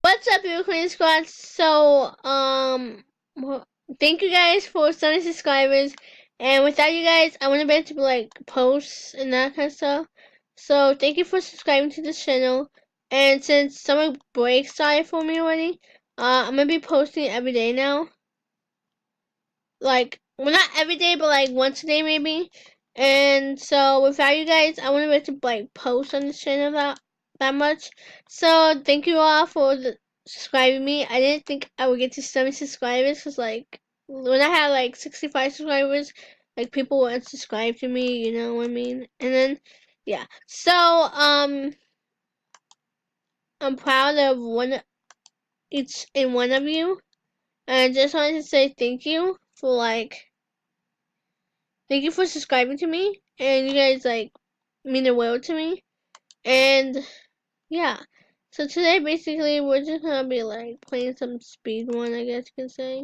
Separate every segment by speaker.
Speaker 1: What's up, Unicorn Squad? So, well, thank you guys for 70 subscribers. And without you guys, I wouldn't be able to like post and that kind of stuff. So, thank you for subscribing to this channel. And since summer break started for me already, I'm gonna be posting every day now. Like, well, not every day, but like once a day maybe. And so, without you guys, I wouldn't be able to like post on this channel that much. So, thank you all for subscribing me. I didn't think I would get to 70 subscribers because like when I had like 65 subscribers, like people would unsubscribe to me, you know what I mean? And then yeah. So I'm proud of each and one of you. And I just wanted to say thank you for subscribing to me. And you guys like mean the world to me. And yeah. So today basically we're just gonna be like playing some speed one, I guess you can say.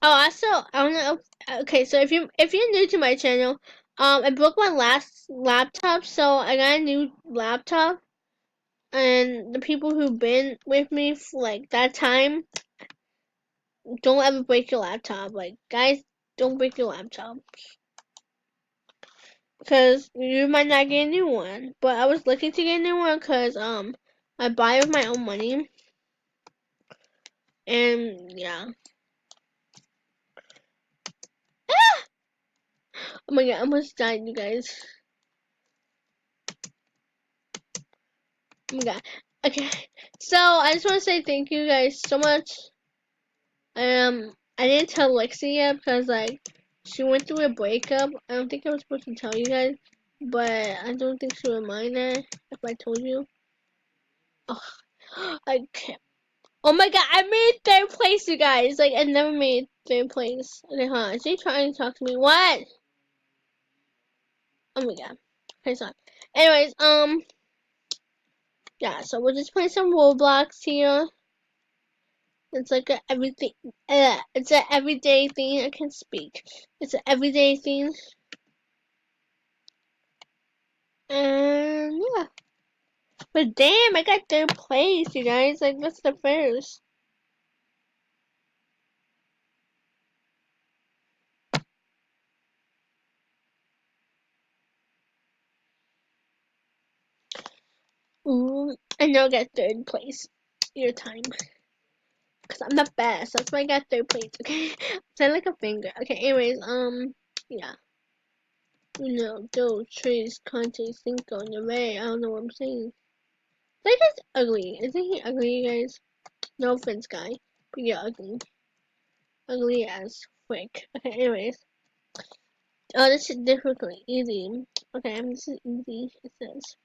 Speaker 1: Oh, also, I wanna. Okay, so if you're new to my channel, I broke my last laptop, so I got a new laptop. And the people who've been with me for like that time, don't ever break your laptop. Like, guys, don't break your laptop because you might not get a new one. But I was looking to get a new one because I buy it with my own money, and yeah. Oh my god, I almost died, you guys. Oh my god. Okay, so I just want to say thank you guys so much. I didn't tell Lexi yet because like she went through a breakup. I don't think I was supposed to tell you guys, but I don't think she would mind that if I told you. Oh, I can't. Oh my god, I made third place, you guys. Like I never made third place. Okay, hold on. Is she trying to talk to me? What? Oh my god. Okay, sorry. Anyways, yeah. So we're just playing some Roblox here. It's like a everything. It's an everyday thing. I can speak. It's an everyday thing. And yeah. But damn, I got third place, you guys. Like, what's the first? Ooh, I know I got third place. Your time. Because I'm the best. That's why I got third place, okay? Sound like a finger. Okay, anyways, yeah. No, those trees contain cinco in the way. I don't know what I'm saying. That guy's ugly. Isn't he ugly, you guys? No offense, guy. But you're ugly. Ugly as frick. Okay, anyways. Oh, this is difficult. Easy. Okay, this is easy. It says.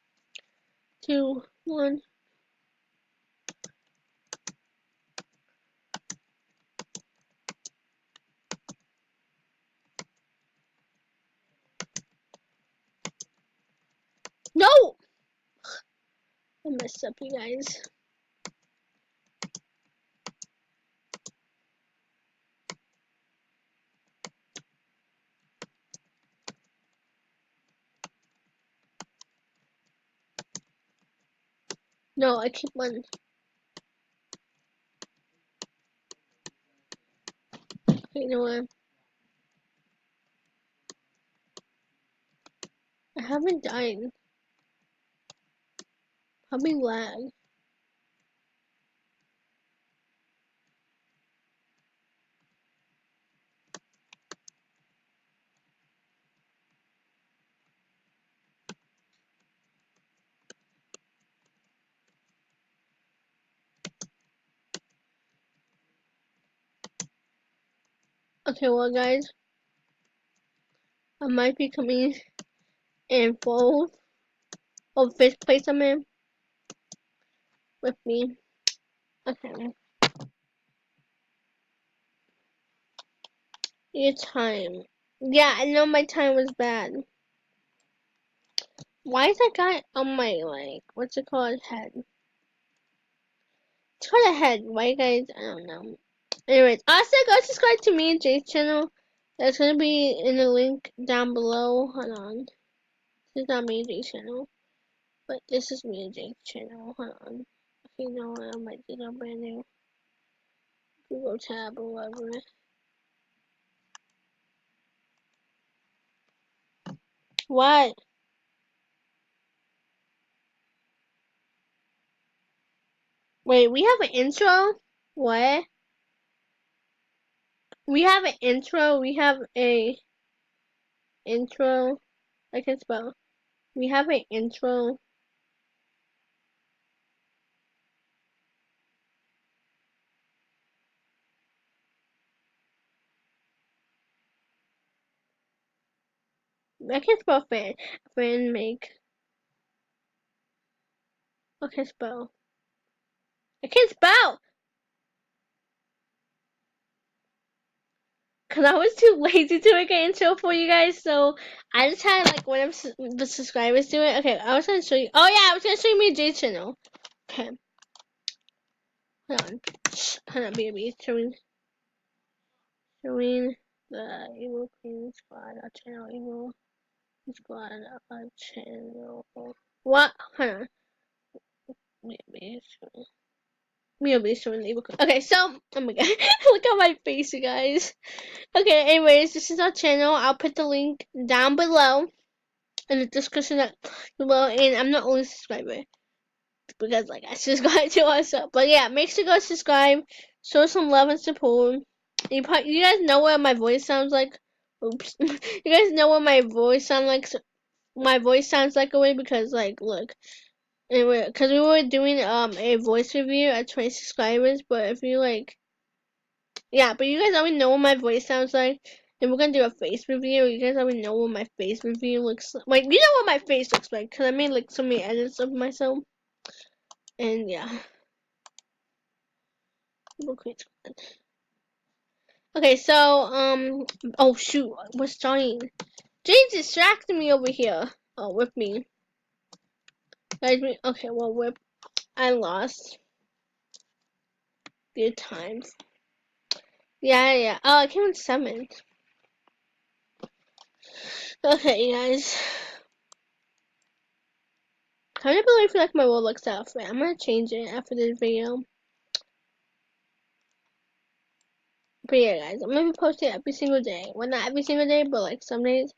Speaker 1: 2, 1. No! I messed up, you guys. No, I keep on. You know what? I haven't died. Probably lag. Okay, well, guys, I might be coming in fourth or fifth place. I'm in with me. Okay, your time. Yeah, I know my time was bad. Why is that guy on my like what's it called head? It's called a head. Why, guys? I don't know. Anyways, also go subscribe to me and Jay's channel. That's gonna be in the link down below. Hold on. This is not me and Jay's channel, but this is me and Jay's channel. Hold on. You know, I might do a brand new Google tab or whatever. What? Wait, we have an intro? What? We have an intro. We have a intro. I can spell. We have an intro. I can spell fan. Fan make. I can spell. I can't spell! Cause I was too lazy to make an intro for you guys, so I just had like one of the subscribers do it. Okay, I was gonna show you. Oh yeah, I was gonna show you my J channel. Okay, hold on. Hold on, baby. Showing the Evil Queen Squad, our channel, Evil Squad, our channel. What? Hold on. Maybe showing the Evil Queen. Okay, so, oh my god. Look at my face, you guys. Okay, anyways, this is our channel. I'll put the link down below in the description below. And I'm not only a subscriber because, like, I just got to us up. But yeah, make sure to go subscribe, show some love and support. You guys know what my voice sounds like. Oops. You guys know what my voice sounds like. My voice sounds like a way because, like, look, anyway, because we were doing a voice review at 20 subscribers. But if you like, yeah, but you guys already know what my voice sounds like. And we're gonna do a face review. You guys already know what my face review looks like. Like, you know what my face looks like because I made like so many edits of myself. And yeah. Okay, so oh shoot, we're starting. James distracted me over here. Oh, with me. Guys, okay, well, I lost. Good times. Yeah. Oh, I came in 7th. Okay, guys. Kind of believe like my Roblox outfit. I'm gonna change it after this video. But yeah, guys, I'm gonna be posting every single day. Well, not every single day, but like some days.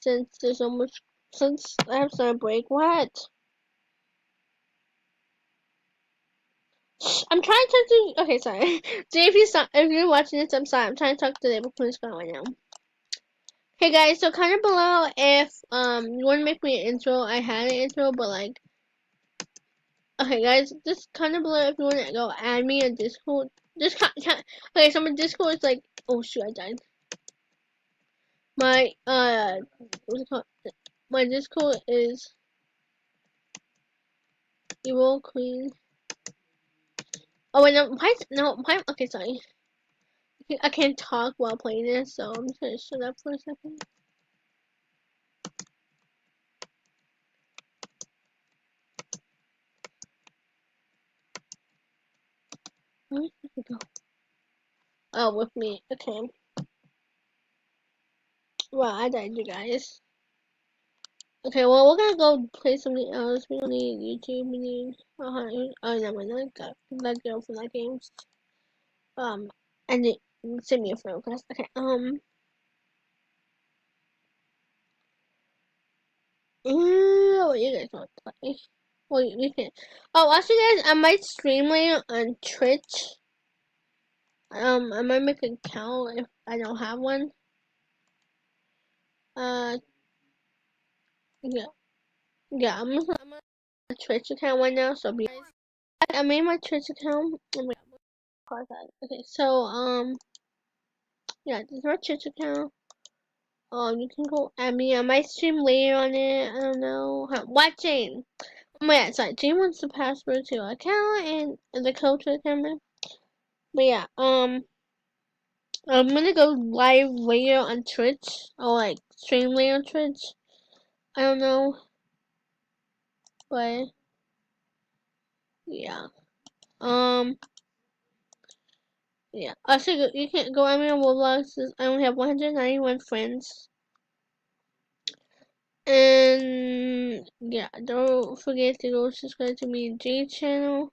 Speaker 1: Since I have summer break. What? I'm trying to talk to. Okay, sorry. Jay, if you're watching this, I'm sorry. I'm trying to talk to David Queen's right now. Hey guys, so comment below if you want to make me an intro. I had an intro, but like, okay guys, just comment below if you want to go add me on Discord. Okay, so my Discord is like, oh shoot, I died. My what's it called? My Discord is Evil Queen. Oh wait, okay, sorry. I can't talk while playing this, so I'm just gonna shut up for a second. Where did it go? Oh, with me. Okay. Well, I died, you guys. Okay, well, we're gonna go play something else. We don't need YouTube. We need. Oh, no, we're not got that girl from that games. And it send me a friend request. Okay. What you guys want to play? Well, you can. Oh, also, guys, I might stream later on Twitch. I might make an account if I don't have one. Uh, yeah, yeah. I'm on a Twitch account right now, so be. I made my Twitch account. Oh my God, okay, so yeah, this is my Twitch account. You can go at me. I might stream later on it. I don't know. What, Jane? Oh my God, sorry. Jane wants the password to her account and the code to the camera. But yeah, I'm gonna go live later on Twitch or like stream later on Twitch. I don't know, but yeah. Yeah. Also, you can go at me on Roblox. I only have 191 friends. And yeah, don't forget to go subscribe to me J channel.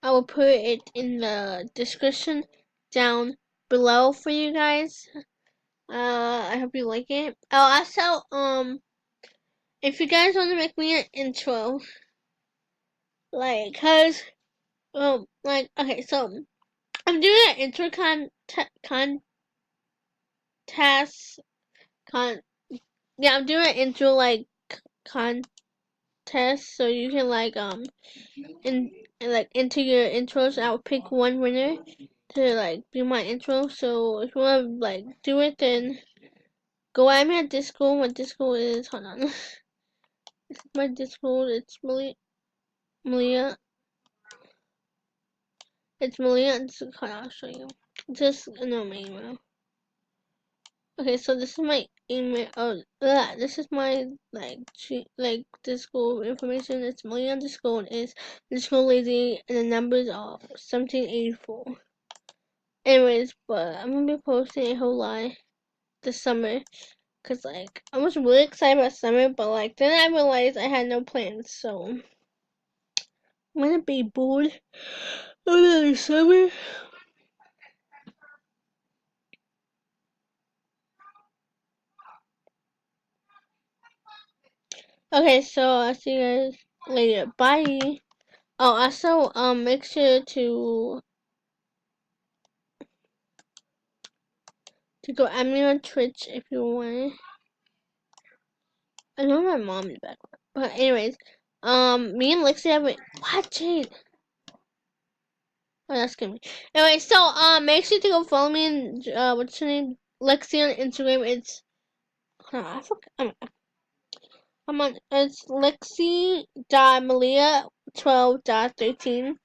Speaker 1: I will put it in the description down below for you guys. I hope you like it. Oh, also, if you guys want to make me an intro, like, cause, like, okay, so I'm doing an intro contest, yeah, I'm doing an intro like contest, so you can like and like enter your intros. I'll pick one winner to like be my intro. So if you want to like do it, then go at me at Discord. My Discord is, hold on. This is my Discord. It's Malia. It's Malia. Hold on, I'll show you. Just no my email. Okay, so this is my email. Oh, this is my like Discord information. It's Malia underscore is underscore lazy, and the numbers are 1784. Anyways, but I'm gonna be posting a whole lot this summer. Cause like I was really excited about summer, but like then I realized I had no plans, so I'm gonna be bored over the summer. Okay, so I'll see you guys later. Bye. Oh, also make sure to go add me on Twitch if you want. I know my mom is back, but anyways, me and Lexi haven't. What, Jade? Oh, that's gonna be. Anyway, so make sure to go follow me and what's her name? Lexi on Instagram. It's I forgot. I'm on. It's Lexi.Malia12.13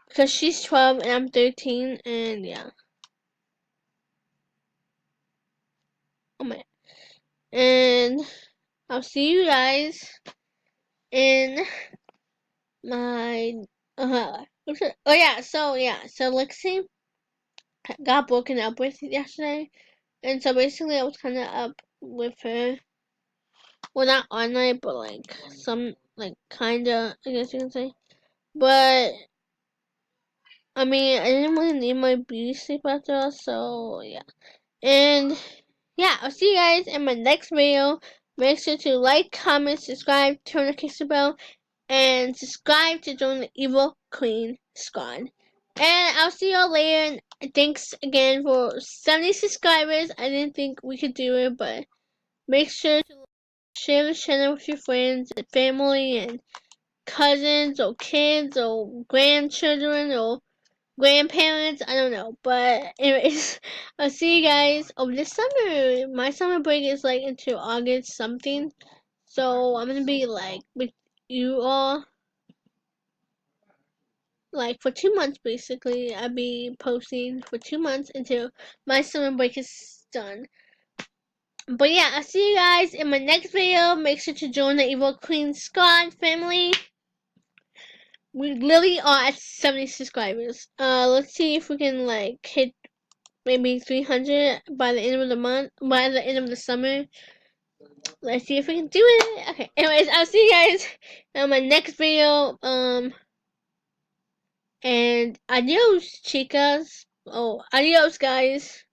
Speaker 1: because she's 12 and I'm 13, and yeah. Oh my. And I'll see you guys in my oh yeah, so Lexi got broken up with yesterday, and so basically I was kind of up with her, well not online but like some like kinda, I guess you can say, but I mean I didn't really need my beauty sleep after all, so yeah. And yeah, I'll see you guys in my next video. Make sure to like, comment, subscribe, turn on the notification bell, and subscribe to join the Evil Queen Squad. And I'll see y'all later. And thanks again for 70 subscribers. I didn't think we could do it, but make sure to share the channel with your friends and family and cousins or kids or grandchildren or grandparents. I don't know. But anyways, I'll see you guys over this summer. My summer break is like until August something. So I'm gonna be like with you all like for 2 months basically. I'll be posting for 2 months until my summer break is done. But yeah, I'll see you guys in my next video. Make sure to join the Evil Queen Squad family. We literally are at 70 subscribers. Let's see if we can like hit maybe 300 by the end of the month, by the end of the summer. Let's see if we can do it. Okay, anyways, I'll see you guys in my next video. And adios, chicas. Oh, adios, guys.